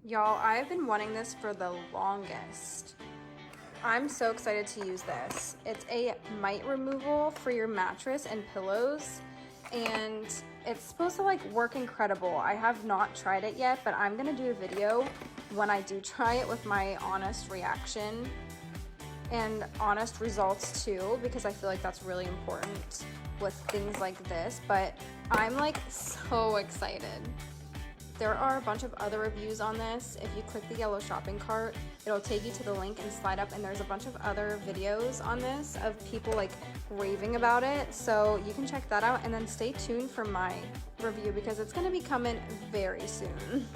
Y'all, I've been wanting this for the longest. I'm so excited to use this. It's a mite removal for your mattress and pillows, and it's supposed to like work incredible. I have not tried it yet, but I'm gonna do a video when I do try it with my honest reaction and honest results too, because I feel like that's really important with things like this. But I'm like so excited. There are a bunch of other reviews on this. If you click the yellow shopping cart, it'll take you to the link and slide up, and there's a bunch of other videos on this of people like raving about it. So you can check that out, and then stay tuned for my review because it's gonna be coming very soon.